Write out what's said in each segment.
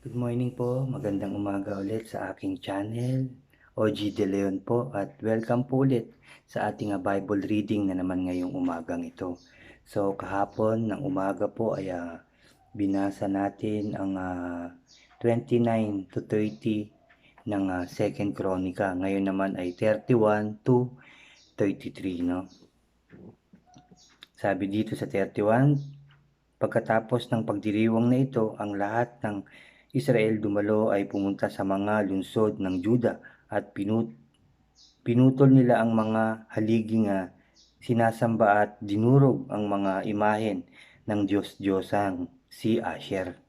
Good morning po, magandang umaga ulit sa aking channel, OG De Leon po at welcome po ulit sa ating Bible reading na naman ngayong umagang ito. So kahapon ng umaga po ay binasa natin ang 29 to 30 ng Second Chronica. Ngayon naman ay 31 to 33, no? Sabi dito sa 31, pagkatapos ng pagdiriwang na ito, ang lahat ng Israel dumalo ay pumunta sa mga lungsod ng Juda at pinutol nila ang mga haliging sinasamba at dinurog ang mga imahen ng Diyos-Diyosang si Asher.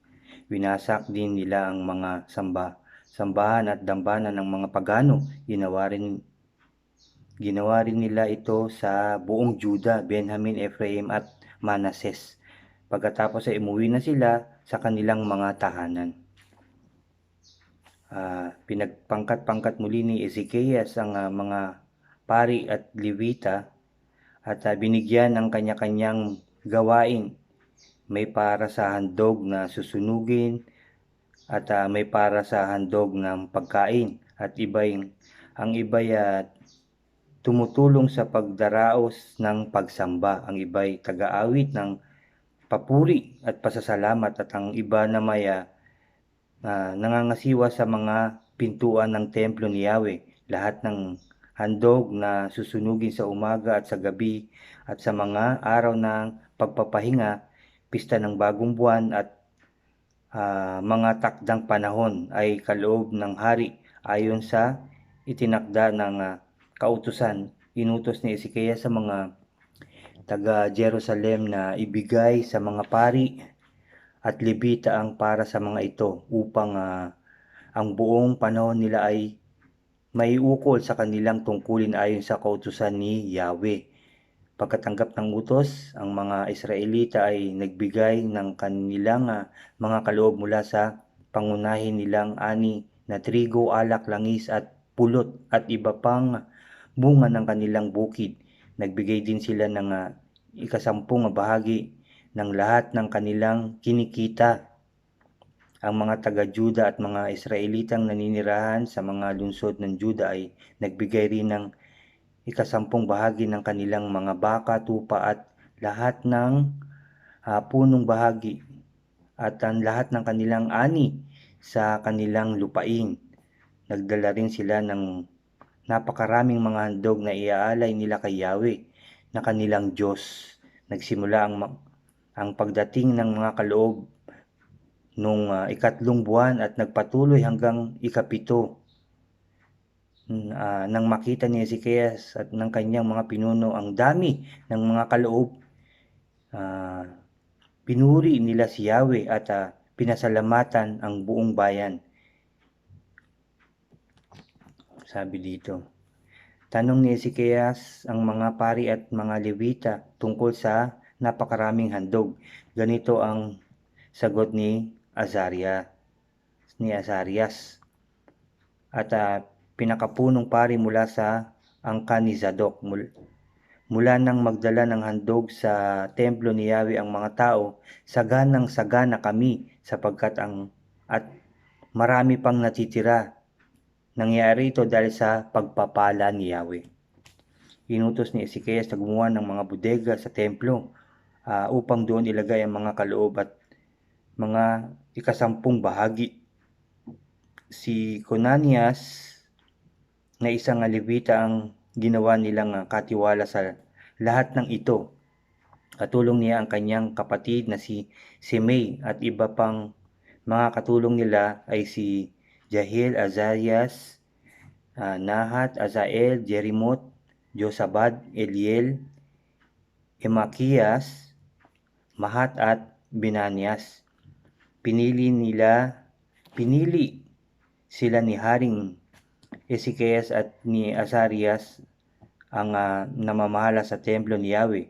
Winasak din nila ang mga sambahan at dambana ng mga pagano. Ginawa rin nila ito sa buong Juda, Benjamin, Ephraim at Manases. Pagkatapos ay umuwi na sila sa kanilang mga tahanan. Pinagpangkat-pangkat muli ni Ezekias ang mga pari at Levita at binigyan ng kanya-kanyang gawain. May para sa handog na susunugin at may para sa handog ng pagkain at ang iba'y tumutulong sa pagdaraos ng pagsamba. Ang iba'y taga-awit ng papuri at pasasalamat at ang iba na may nangangasiwa sa mga pintuan ng templo ni Yahweh. Lahat ng handog na susunugin sa umaga at sa gabi at sa mga araw ng pagpapahinga, pista ng bagong buwan at mga takdang panahon ay kaloob ng hari ayon sa itinakda ng kautusan. Inutos ni Ezekiel sa mga taga Jerusalem na ibigay sa mga pari at Levita ang para sa mga ito upang ang buong panahon nila ay maiukol sa kanilang tungkulin ayon sa kautusan ni Yahweh. Pagkatanggap ng utos, ang mga Israelita ay nagbigay ng kanilang mga kaloob mula sa pangunahin nilang ani na trigo, alak, langis at pulot at iba pang bunga ng kanilang bukid. Nagbigay din sila ng ikasampung bahagi ng lahat ng kanilang kinikita. Ang mga taga-Juda at mga Israelitang naninirahan sa mga lungsod ng Juda ay nagbigay rin ng ikasampung bahagi ng kanilang mga baka, tupa at lahat ng punong bahagi at ang lahat ng kanilang ani sa kanilang lupain. Nagdala rin sila ng napakaraming mga handog na iaalay nila kay Yahweh na kanilang Diyos. Nagsimula ang pagdating ng mga kaloob nung ikatlong buwan at nagpatuloy hanggang ikapito. Nang makita ni Ezekias at ng kanyang mga pinuno ang dami ng mga kaloob, pinuri nila si Yahweh at pinasalamatan ang buong bayan. Sabi dito, tanong ni Ezekias ang mga pari at mga Levita tungkol sa napakaraming handog. Ganito ang sagot ni Azarias at pinakapunong pari mula sa angkan ni Zadok. Mula nang magdala ng handog sa templo ni Yahweh ang mga tao, saganang-sagana kami sapagkat at marami pang natitira. Nangyari ito dahil sa pagpapala ni Yahweh. Inutos ni Ezekias na gumawa ng mga bodega sa templo upang doon ilagay ang mga kaloob at mga ikasampung bahagi. Si Conanias na isang Levita ang ginawa nilang katiwala sa lahat ng ito. Katulong niya ang kanyang kapatid na si Simei at iba pang mga katulong nila ay si Jahil, Azarias, Nahat, Azael, Jerimot, Josabad, Eliel, Emakias, Mahat at Binanias. Pinili sila ni Haring Ezekias at ni Azarias ang namamahala sa templo ni Yahweh.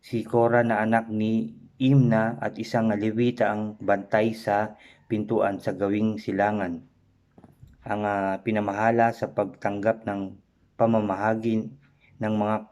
Si Korah na anak ni Imna at isang Levita ang bantay sa pintuan sa gawing silangan. Ang pinamahala sa pagtanggap ng pamamahagi ng mga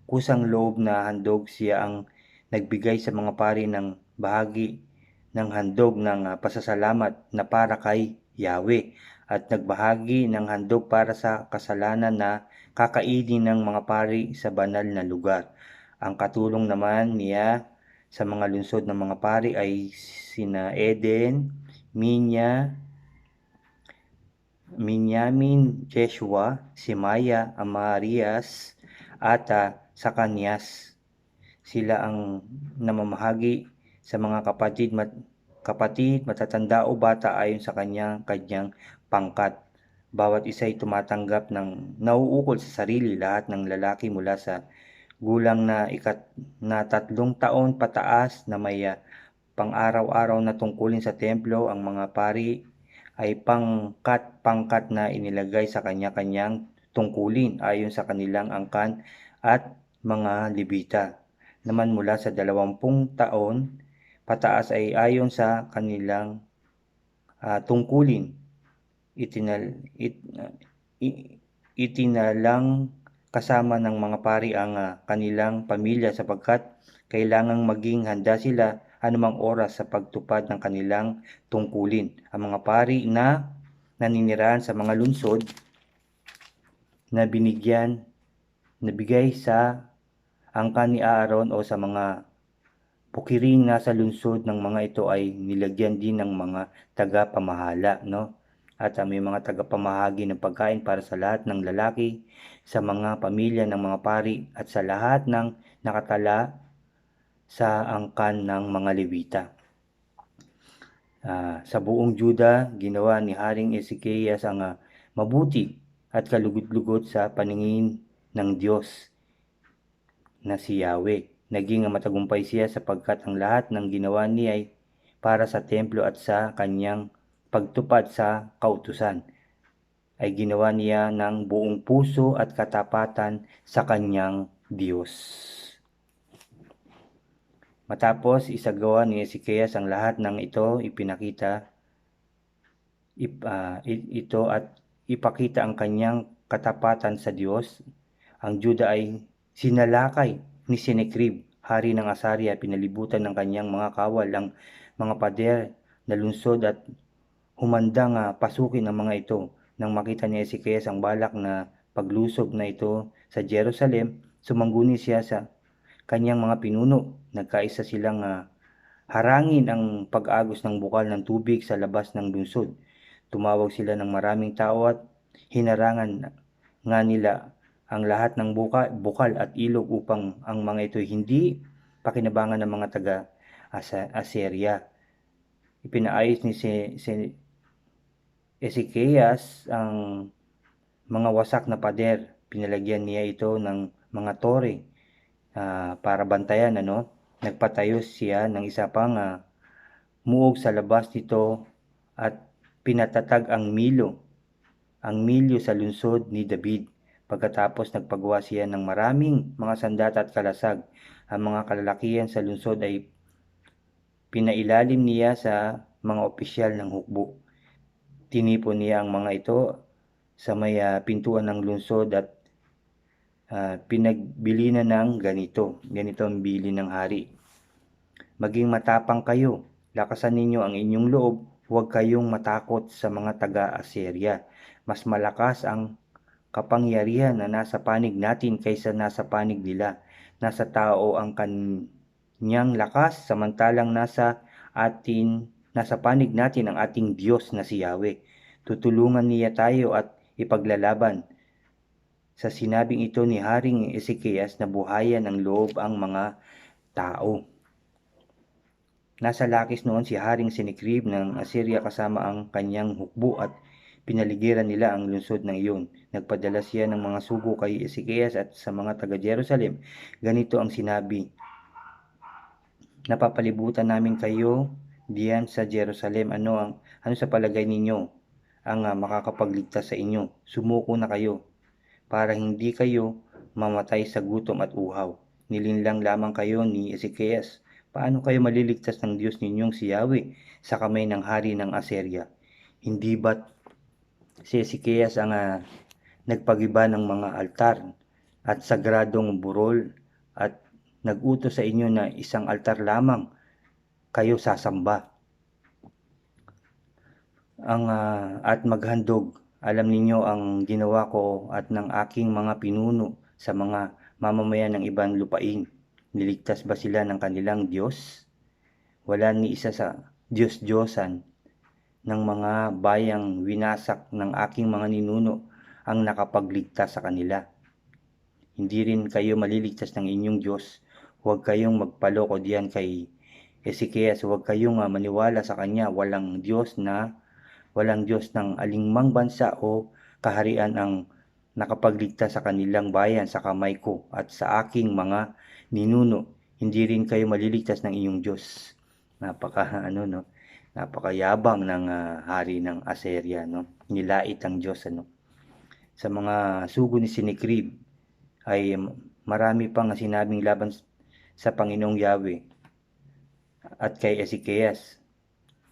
kusang loob na handog, siya ang nagbigay sa mga pari ng bahagi ng handog ng pasasalamat na para kay Yahweh at nagbahagi ng handog para sa kasalanan na kakainin ng mga pari sa banal na lugar. Ang katulong naman niya sa mga lungsod ng mga pari ay sina Eden, Minyamin, Jeshua, Simaya, Amarias, at Sakanyas. Sila ang namamahagi sa mga kapatid, matatanda o bata ayon sa kanyang pangkat. Bawat isa ay tumatanggap ng nauukol sa sarili. Lahat ng lalaki mula sa gulang na 3 taon pataas na may pang-araw-araw na tungkulin sa templo. Ang mga pari ay pangkat-pangkat na inilagay sa kanya-kanyang tungkulin ayon sa kanilang angkan, at mga Levita naman mula sa 20 taon pataas ay ayon sa kanilang tungkulin. Itinalang kasama ng mga pari ang kanilang pamilya sapagkat kailangang maging handa sila anumang oras sa pagtupad ng kanilang tungkulin. Ang mga pari na naninirahan sa mga lungsod na nabigay sa angkan ni Aaron o sa mga pukiring nasa lungsod ng mga ito ay nilagyan din ng mga tagapamahala, no? At may mga tagapamahagi ng pagkain para sa lahat ng lalaki sa mga pamilya ng mga pari at sa lahat ng nakatala sa angkan ng mga Levita. Sa buong Juda, ginawa ni Haring Ezekias ang mabuti at kalugod-lugod sa paningin ng Diyos na si Yahweh. Naging matagumpay siya sapagkat ang lahat ng ginawa niya ay para sa templo at sa kanyang pagtupad sa kautusan ay ginawa niya ng buong puso at katapatan sa kanyang Diyos. Matapos isagawa ni Ezekias ang lahat ng ito, ipakita ang kanyang katapatan sa Diyos. Ang Juda ay sinalakay ni Senekerib, hari ng Asaria. Pinalibutan ng kanyang mga kawal ang mga pader na lungsod at humandang pasukin ang mga ito. Nang makita ni Ezekias ang balak na paglusob na ito sa Jerusalem, sumangguni siya sa kanyang mga pinuno. Nagkaisa silang harangin ang pag-agos ng bukal ng tubig sa labas ng lungsod. Tumawag sila ng maraming tao at hinarangan nga nila ang lahat ng bukal at ilog upang ang mga ito hindi pakinabangan ng mga taga-Assyria. Ipinaayos ni Ezekias ang mga wasak na pader. Pinalagyan niya ito ng mga tore para bantayan. Nagpatayo siya ng isa pang muog sa labas nito at pinatatag ang milyo sa lungsod ni David. Pagkatapos nagpagawa siya ng maraming mga sandata at kalasag. Ang mga kalalakihan sa lungsod ay pinailalim niya sa mga opisyal ng hukbo. Tinipon niya ang mga ito sa may pintuan ng lungsod at pinagbili na ng ganito ang bili ng hari. Maging matapang kayo, lakasan ninyo ang inyong loob, huwag kayong matakot sa mga taga-Assyria. Mas malakas ang kapangyarihan na nasa panig natin kaysa nasa panig nila. Nasa tao ang kanyang lakas, samantalang nasa panig natin ang ating Diyos na si Yahweh. Tutulungan niya tayo at ipaglalaban. Sa sinabing ito ni Haring Ezekias, nabuhayan ng loob ang mga tao. Nasa Lakis noon si Haring Senekerib ng Assyria kasama ang kanyang hukbo at pinaligiran nila ang lungsod ng iyon. Nagpadala siya ng mga sugo kay Ezekias at sa mga taga-Jerusalem. Ganito ang sinabi: napapalibutan namin kayo diyan sa Jerusalem. Ano sa palagay ninyo ang makakapagligtas sa inyo? Sumuko na kayo para hindi kayo mamatay sa gutom at uhaw. Nilinlang lamang kayo ni Ezekias. Paano kayo maliligtas ng Diyos ninyong si Yahweh sa kamay ng hari ng Assyria? Hindi ba't si Ezekias ang nagpagiba ng mga altar at sagradong burol at nag-utos sa inyo na isang altar lamang kayo sasamba? at maghandog. Alam ninyo ang ginawa ko at ng aking mga pinuno sa mga mamamayan ng ibang lupain. Niligtas ba sila ng kanilang Diyos? Wala ni isa sa Diyos-Diyosan ng mga bayang winasak ng aking mga ninuno ang nakapagligtas sa kanila. Hindi rin kayo maliligtas ng inyong Diyos. Huwag kayong magpaloko diyan kay Ezekias. Huwag kayong maniwala sa kanya. Walang Diyos ng alingmang bansa o kaharian ang nakapagligtas sa kanilang bayan sa kamay ko at sa aking mga ninuno. Hindi rin kayo maliligtas ng inyong Diyos. Napakayabang ng hari ng Assyria, Nilait ang Diyos, Sa mga sugo ni Sinikrib ay marami pang sinabing laban sa Panginoong Yahweh at kay Ezekias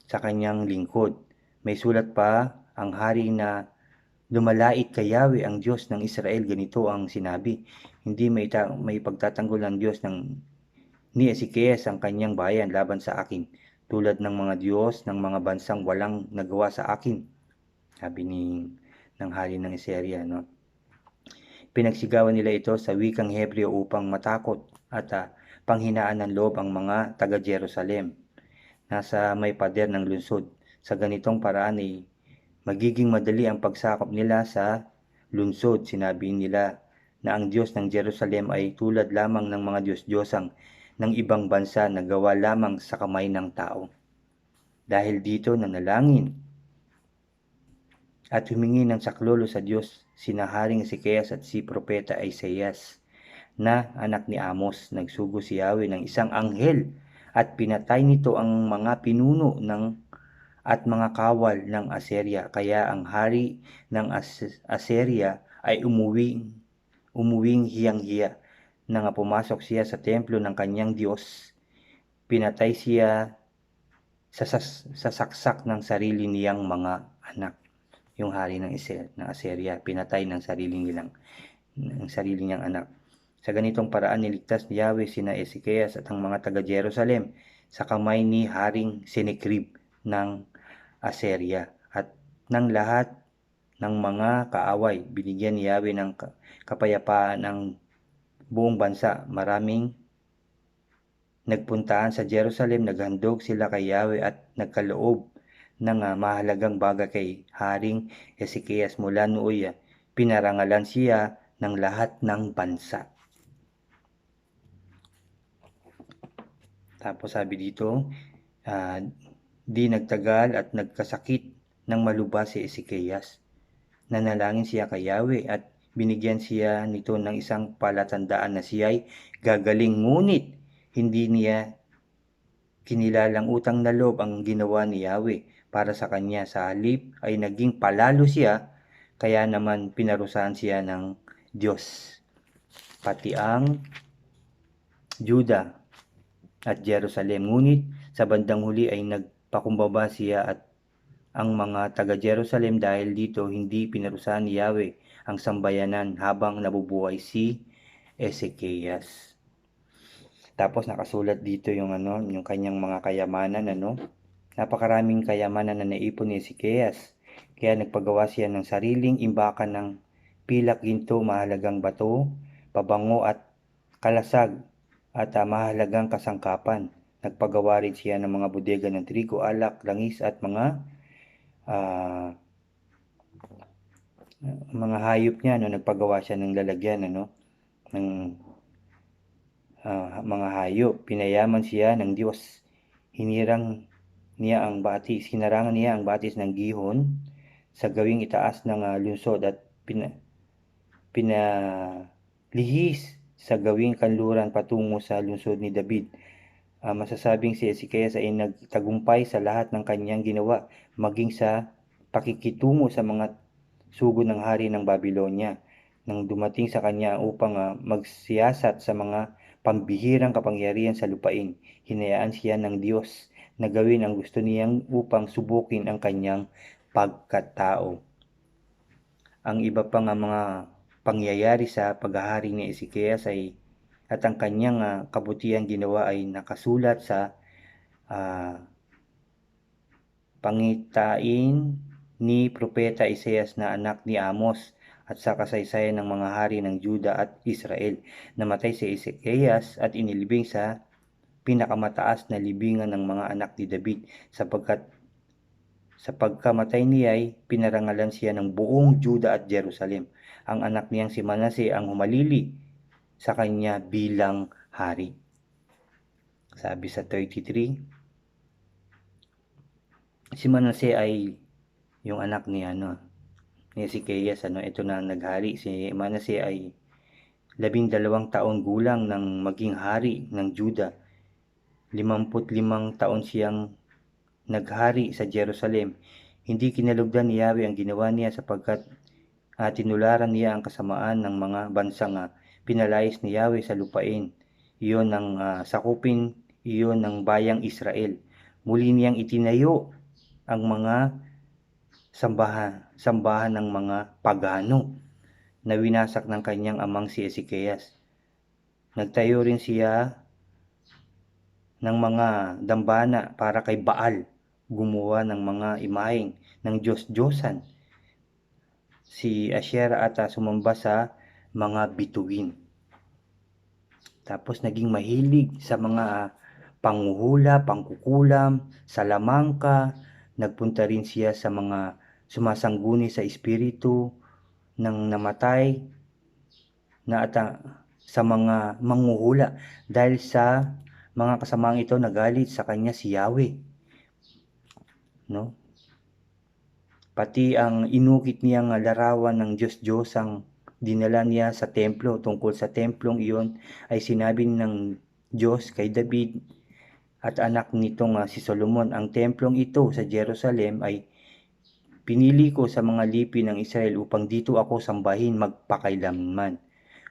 sa kanyang lingkod. May sulat pa ang hari na lumalait kay Yahweh ang Diyos ng Israel. Ganito ang sinabi, hindi may pagtatanggol ng Diyos ni Ezekias ang kanyang bayan laban sa akin, tulad ng mga Diyos ng mga bansang walang nagawa sa akin. Sabi ng hari ng Assyria, Pinagsigawan nila ito sa wikang Hebreo upang matakot at panghinaan ng loob ang mga taga-Jerusalem. Nasa may pader ng lungsod. Sa ganitong paraan ay magiging madali ang pagsakop nila sa lungsod. Sinabi nila na ang Diyos ng Jerusalem ay tulad lamang ng mga Diyos-Diyosang ng ibang bansa na gawa lamang sa kamay ng tao. Dahil dito nanalangin at humingi ng saklolo sa Diyos sina Haring Ezekias at si Propeta Isaias na anak ni Amos. Nagsugo si Yahweh ng isang anghel at pinatay nito ang mga pinuno at mga kawal ng Assyria. Kaya ang hari ng Assyria ay umuwing hiyang-hiya nang pumasok siya sa templo ng kanyang Diyos. Pinatay siya sa saksak ng sarili niyang mga anak. Yung hari ng Assyria, pinatay ng sarili niyang anak. Sa ganitong paraan niligtas ni Yahweh sina Ezekias at ang mga taga-Jerusalem sa kamay ni Haring Sinikrib ng Assyria at ng lahat ng mga kaaway. Binigyan ni Yahweh ng kapayapaan ang buong bansa. Maraming nagpuntahan sa Jerusalem, naghandog sila kay Yahweh at nagkaloob ng mahalagang bagay kay Haring Ezekias. Mula nooy pinarangalan siya ng lahat ng bansa. Tapos sabi dito, di nagtagal at nagkasakit ng malubha si Ezekias. Nanalangin siya kay Yahweh at binigyan siya nito ng isang palatandaan na siya'y gagaling, ngunit hindi niya kinilalang utang na loob ang ginawa ni Yahweh para sa kanya. Sa halip ay naging palalo siya, kaya naman pinarusahan siya ng Diyos. Pati ang Juda at Jerusalem. Ngunit sa bandang huli ay nagpakumbaba siya at ang mga taga-Jerusalem. Dahil dito hindi pinarusahan ni Yahweh ang sambayanan habang nabubuhay si Ezekias. Tapos nakasulat dito yung kanyang mga kayamanan, Napakaraming kayamanan na naipon ni Ezekias. Kaya nagpagawa siya ng sariling imbakan ng pilak, ginto, mahalagang bato, pabango at kalasag at mahalagang kasangkapan. Nagpagawa rin siya ng mga bodega ng trigo, alak, langis at mga hayop niya. Nagpagawa siya ng lalagyan ng mga hayop. Pinayaman siya ng Diyos. Hinarangan niya ang batis ng gihon sa gawing itaas ng lungsod at pinalihis sa gawing kanluran patungo sa lungsod ni David. Masasabing si Ezekias ay nagtagumpay sa lahat ng kanyang ginawa, maging sa pakikitungo sa mga sugo ng hari ng Babylonia nang dumating sa kanya upang magsiyasat sa mga pambihirang kapangyarihan sa lupain. Hinayaan siya ng Diyos na gawin ang gusto niyang upang subukin ang kanyang pagkatao. Ang iba pang mga pangyayari sa paghahari ni Ezekias at ang kanyang kabutihang ginawa ay nakasulat sa pangitain ni Propeta Isaias na anak ni Amos, at sa kasaysayan ng mga hari ng Juda at Israel. Namatay si Ezekias at inilibing sa pinakamataas na libingan ng mga anak ni David, sapagkat sa pagkamatay niya ay pinarangalan siya ng buong Juda at Jerusalem. Ang anak niyang si Manase ang humalili sa kanya bilang hari. Sabi sa 33, si Manase ay yung anak ni Ezekias. Ito na naghari. Si Manase ay 12 taon gulang nang maging hari ng Juda. 55 taon siyang naghari sa Jerusalem. Hindi kinalugdan ni Yahweh ang ginawa niya, sapagkat tinularan niya ang kasamaan ng mga bansang pinalayas ni Yahweh sa lupain iyon ng sakupin iyon ng bayang Israel. Muli niyang itinayo ang mga sambahan ng mga pagano na winasak ng kanyang amang si Ezekias. Nagtayo rin siya ng mga dambana para kay Baal, gumawa ng mga imaheng ng Diyos-Diyosan, si Asherah, at sumamba sa mga bituin. Tapos naging mahilig sa mga panghuhula, pangkukulam, salamangka. Nagpunta rin siya sa mga sumasangguni sa espiritu ng namatay na sa mga manghuhula, dahil sa mga kasamaang ito nagalit sa kanya si Yahweh, no? Pati ang inukit niyang larawan ng Diyos-Diyosang dinala niya sa templo. Tungkol sa templong iyon ay sinabi ng Diyos kay David at anak nitong si Solomon, ang templong ito sa Jerusalem ay pinili ko sa mga lipi ng Israel upang dito ako sambahin magpakailanman.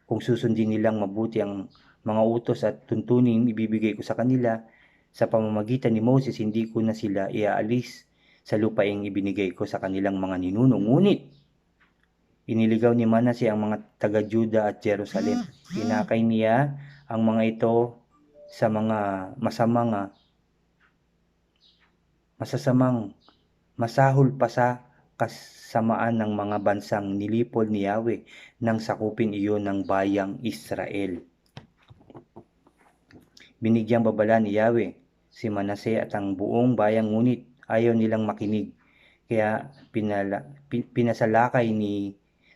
Kung susundin nilang mabuti ang mga utos at tuntunin ibibigay ko sa kanila sa pamamagitan ni Moses, hindi ko na sila iaalis sa lupaing ibinigay ko sa kanilang mga ninuno. Ngunit iniligaw ni Manase ang mga taga-Juda at Jerusalem. Inakay niya ang mga ito sa mga masasamang masahol pa sa kasamaan ng mga bansang nilipol ni Yahweh nang sakupin iyon ng bayang Israel. Binigyang babala ni Yahweh si Manase at ang buong bayang, ngunit ayaw nilang makinig. Kaya pinasalakay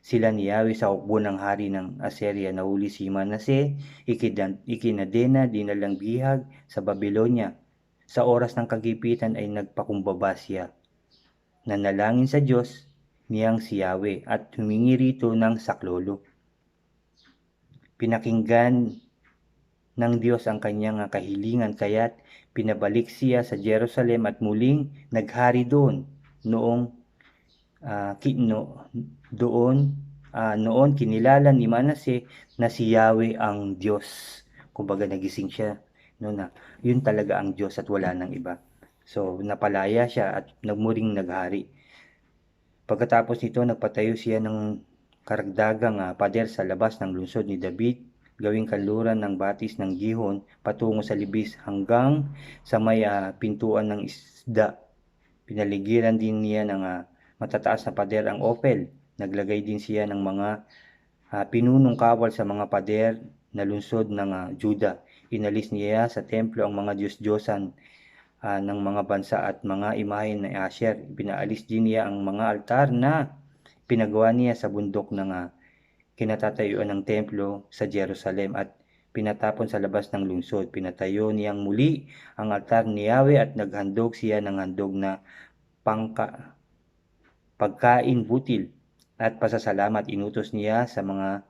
sila ni Yahweh sa hukbo ng hari ng Assyria. Nahuli si Manase, ikinadena, dinalang bihag sa Babylonia. Sa oras ng kagipitan ay nagpakumbaba siya. Nanalangin sa Diyos niyang si Yahweh at humingi rito ng saklolo. Pinakinggan ng Diyos ang kanyang kahilingan, kaya't pinabalik siya sa Jerusalem at muling naghari doon. Noon kinilala ni Manase na si Yahweh ang Diyos. Kumbaga nagising siya, na yun talaga ang Diyos at wala nang iba. So napalaya siya at nagmuring naghari. Pagkatapos nito, nagpatayo siya ng karagdagang pader sa labas ng lungsod ni David, gawing kanluran ng batis ng Gihon patungo sa libis hanggang sa may pintuan ng isda. Pinaligiran din niya ng matataas na pader ang Ophel. Naglagay din siya ng mga pinunong kawal sa mga pader na lungsod ng Juda. Inalis niya sa templo ang mga Diyos-Diyosan ng mga bansa at mga imahe ng Asher. Pinaalis din niya ang mga altar na pinagawa niya sa bundok ng kinatatayuan ng templo sa Jerusalem at pinatapon sa labas ng lungsod. Pinatayo niyang muli ang altar ni Yahweh at naghandog siya ng handog na pagkain butil at pasasalamat. Inutos niya sa mga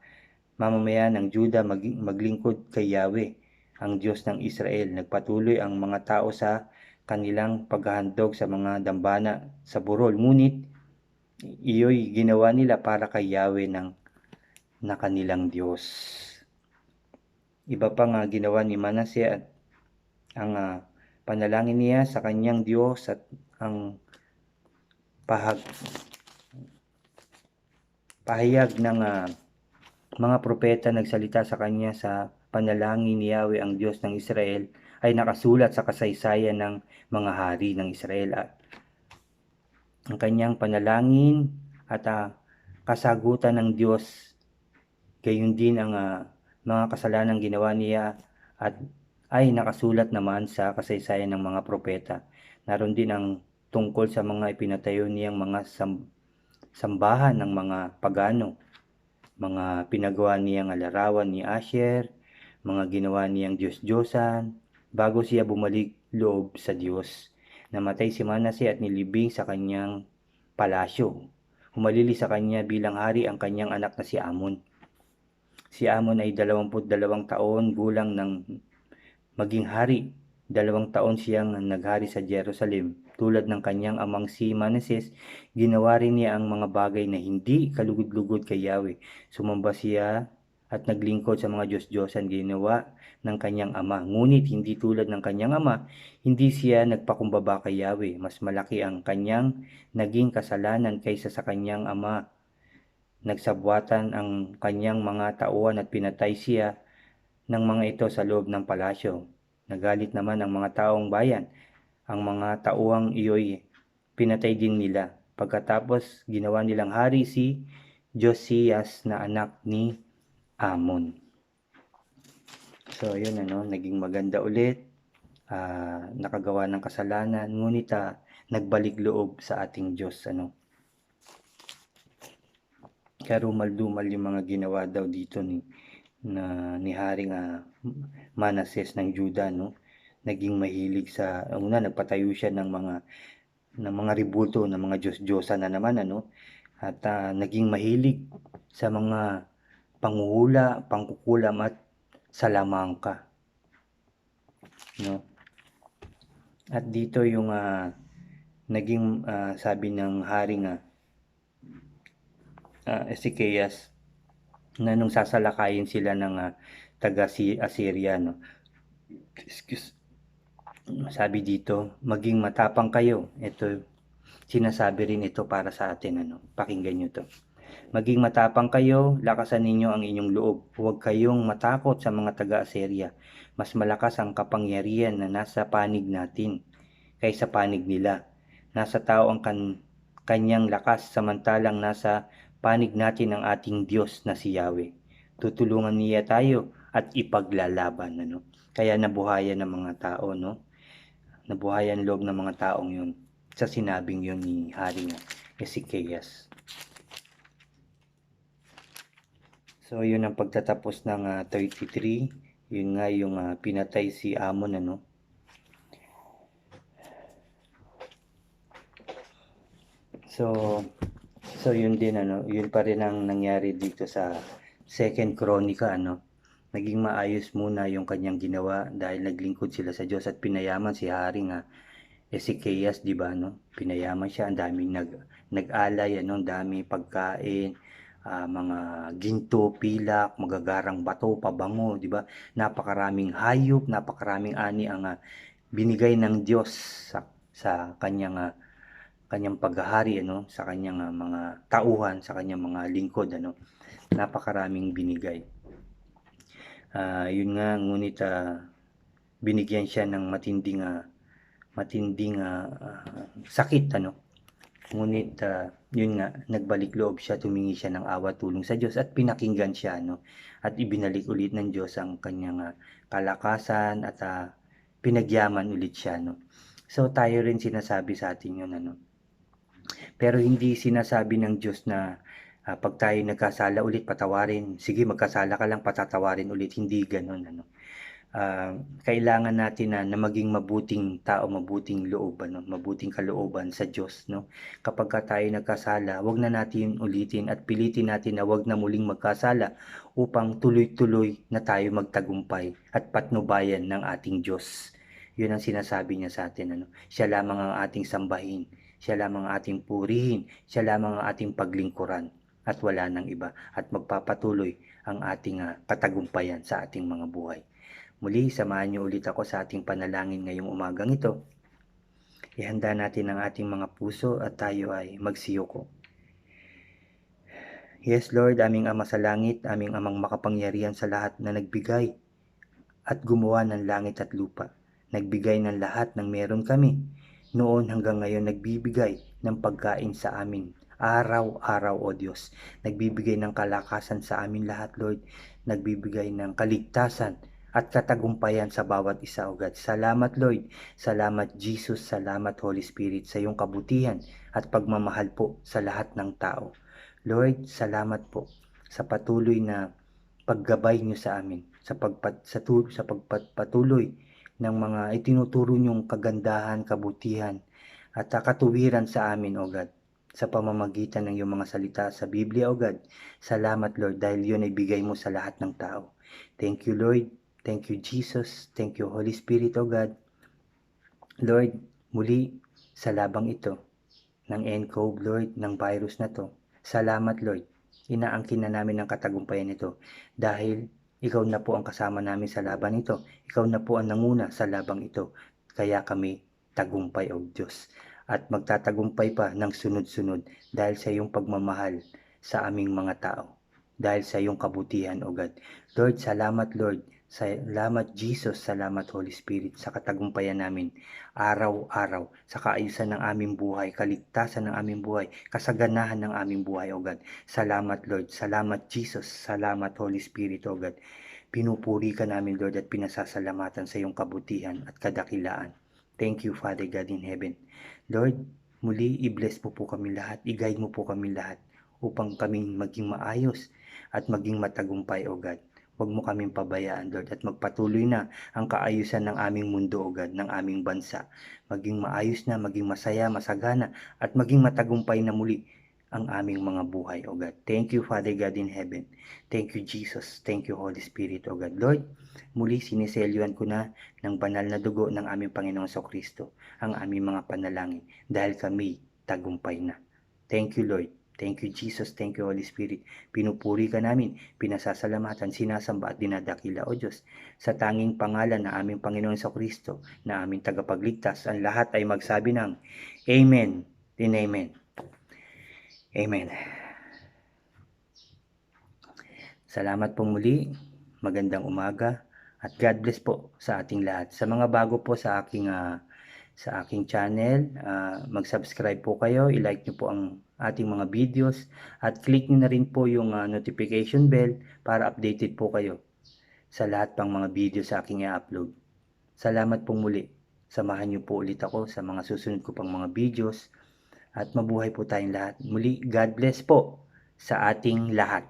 mamamayan ng Juda maglingkod kay Yahweh, ang Diyos ng Israel. Nagpatuloy ang mga tao sa kanilang paghahandog sa mga dambana sa burol, ngunit iyo'y ginawa nila para kay Yahweh na kanilang Diyos. Iba pang ginawa ni Manase at ang panalangin niya sa kanyang Diyos at ang pahayag ng mga propeta nagsalita sa kanya sa panalangin ni Yahweh ang Diyos ng Israel ay nakasulat sa kasaysayan ng mga hari ng Israel. ang kanyang panalangin at kasagutan ng Diyos. Gayon din ang mga kasalanang ginawa niya at ay nakasulat naman sa kasaysayan ng mga propeta. Naroon din ang tungkol sa mga ipinatayo niyang mga sambahan ng mga pagano, mga pinagawa niyang larawan ni Asher, mga ginawa niyang Diyos-Diyosan, bago siya bumalik loob sa Diyos. Namatay si Manase at nilibing sa kanyang palasyo. Humalili sa kanya bilang hari ang kanyang anak na si Amon. Si Amon ay 22 taon gulang nang maging hari. 2 taon siyang naghari sa Jerusalem. Tulad ng kanyang amang si Manases, ginawa rin niya ang mga bagay na hindi kalugod-lugod kay Yahweh. Sumamba siya at naglingkod sa mga Diyos-Diyosan ginawa ng kanyang ama. Ngunit hindi tulad ng kanyang ama, hindi siya nagpakumbaba kay Yahweh. Mas malaki ang kanyang naging kasalanan kaysa sa kanyang ama. Nagsabwatan ang kanyang mga tauhan at pinatay siya ng mga ito sa loob ng palasyo. Nagalit naman ang mga taong bayan. Ang mga tauhang iyo'y pinatay din nila. Pagkatapos, ginawa nilang hari si Josias na anak ni Amon. So, yun naging maganda ulit. Nakagawa ng kasalanan, ngunit nagbalik loob sa ating Diyos. Karumal-dumal yung mga ginawa daw dito ni Haring Manases ng Juda, naging mahilig sa una, nagpatayo siya ng mga rebulto ng mga Diyos-Diyosan na naman, at naging mahilig sa mga panghuhula, pangkukulam at salamangka, At dito yung naging sabi ng Haring Ezekias na nung sasalakayin sila ng taga-Assyria, sabi dito, maging matapang kayo. Ito, sinasabi rin ito para sa atin, pakinggan nyo to. Maging matapang kayo, lakasan ninyo ang inyong loob. Huwag kayong matakot sa mga taga-Assyria. Mas malakas ang kapangyarihan na nasa panig natin kaysa panig nila. Nasa tao ang kanyang lakas, samantalang nasa panig natin ang ating Diyos na si Yahweh. Tutulungan niya tayo at ipaglalaban, Kaya nabuhayan ng mga tao, Nabuhayan loob ng mga taong yun sa sinabing yun ni Haring Ezekias. So, yun ang pagtatapos ng 33. Yun nga yung pinatay si Amon, So yun din yun pa rin ang nangyari dito sa Second Chronica, Naging maayos muna yung kanyang ginawa dahil naglingkod sila sa Diyos at pinayaman si Haring Ezekias, di ba, Pinayaman siya, ang daming nag-alay, ang daming pagkain, mga ginto, pilak, magagarang bato, pabango, di ba? Napakaraming hayop, napakaraming ani ang binigay ng Diyos sa kanyang paghahari, sa kanyang mga tauhan, sa kanyang mga lingkod, Napakaraming binigay. Yun nga, ngunit binigyan siya ng matinding sakit, Ngunit yun nga, nagbalik loob siya, tumingi siya ng awa tulong sa Diyos at pinakinggan siya, At ibinalik ulit ng Diyos ang kanyang kalakasan at pinagyaman ulit siya, So tayo rin sinasabi sa atin yun, Pero hindi sinasabi ng Diyos na pag tayo nagkasala ulit, patawarin. Sige, magkasala ka lang, patatawarin ulit. Hindi ganun, kailangan natin na maging mabuting tao, mabuting loob, mabuting kalooban sa Diyos, Kapag tayo nagkasala, wag na natin ulitin at pilitin natin na wag na muling magkasala upang tuloy-tuloy na tayo magtagumpay at patnubayan ng ating Diyos. Yun ang sinasabi niya sa atin, Siya lamang ang ating sambahin, siya lamang ang ating purihin, siya lamang ang ating paglingkuran at wala nang iba, at magpapatuloy ang ating katagumpayan sa ating mga buhay. Muli, samahan niyo ulit ako sa ating panalangin ngayong umagang ito. Ihanda natin ang ating mga puso at tayo ay magsiyoko. Yes, Lord, aming Ama sa langit, aming Amang makapangyarihan sa lahat na nagbigay at gumawa ng langit at lupa. Nagbigay ng lahat ng meron kami. noon hanggang ngayon nagbibigay ng pagkain sa amin. Araw-araw, O Diyos. Nagbibigay ng kalakasan sa amin lahat, Lord. Nagbibigay ng kaligtasan at katagumpayan sa bawat isa, O God. Salamat, Lord. Salamat, Jesus. Salamat, Holy Spirit, sa iyong kabutihan at pagmamahal po sa lahat ng tao. Lord, salamat po sa patuloy na paggabay niyo sa amin, sa pagpatuloy ng mga itinuturo niyong kagandahan, kabutihan, at katuwiran sa amin, O God, sa pamamagitan ng iyong mga salita sa Biblia, O God. Salamat, Lord, dahil yun ay bigay mo sa lahat ng tao. Thank you, Lord. Thank you, Jesus. Thank you, Holy Spirit, O God. Lord, muli sa labang ito ng nCoV, Lord, ng virus na to. Salamat, Lord. Inaangkin na namin ang katagumpayan nito dahil ikaw na po ang kasama namin sa laban ito. Ikaw na po ang nanguna sa labang ito. Kaya kami tagumpay, O Diyos. At magtatagumpay pa ng sunod-sunod dahil sa iyong pagmamahal sa aming mga tao. Dahil sa iyong kabutihan, O God. Lord, salamat, Lord. Salamat, Jesus. Salamat, Holy Spirit, sa katagumpayan namin araw-araw, sa kaayusan ng aming buhay, kaligtasan ng aming buhay, kasaganahan ng aming buhay, O God. Salamat, Lord. Salamat, Jesus. Salamat, Holy Spirit, O God. Pinupuri ka namin, Lord, at pinasasalamatan sa iyong kabutihan at kadakilaan. Thank you, Father God in heaven. Lord, muli i-bless mo po kami lahat, i-guide mo po kami lahat upang kaming maging maayos at maging matagumpay, O God. Huwag mo kaming pabayaan, Lord, at magpatuloy na ang kaayusan ng aming mundo, O God, ng aming bansa. Maging maayos na, maging masaya, masagana, at maging matagumpay na muli ang aming mga buhay, O God. Thank you, Father God in heaven. Thank you, Jesus. Thank you, Holy Spirit, O God. Lord, muli siniselyuhan ko na ng banal na dugo ng aming Panginoong Kristo ang aming mga panalangin dahil kami tagumpay na. Thank you, Lord. Thank you, Jesus. Thank you, Holy Spirit. Pinupuri ka namin, pinasasalamatan, sinasamba at dinadakila, O Diyos, sa tanging pangalan na aming Panginoon Kristo na aming tagapagligtas. Ang lahat ay magsabi ng Amen and Amen. Amen. Salamat po muli. Magandang umaga at God bless po sa ating lahat. Sa mga bago po sa aking channel, mag-subscribe po kayo, i-like nyo po ang ating mga videos at click nyo na rin po yung notification bell para updated po kayo sa lahat pang mga video sa aking i-upload. Salamat po muli. Samahan nyo po ulit ako sa mga susunod ko pang mga videos at mabuhay po tayong lahat. Muli, God bless po sa ating lahat.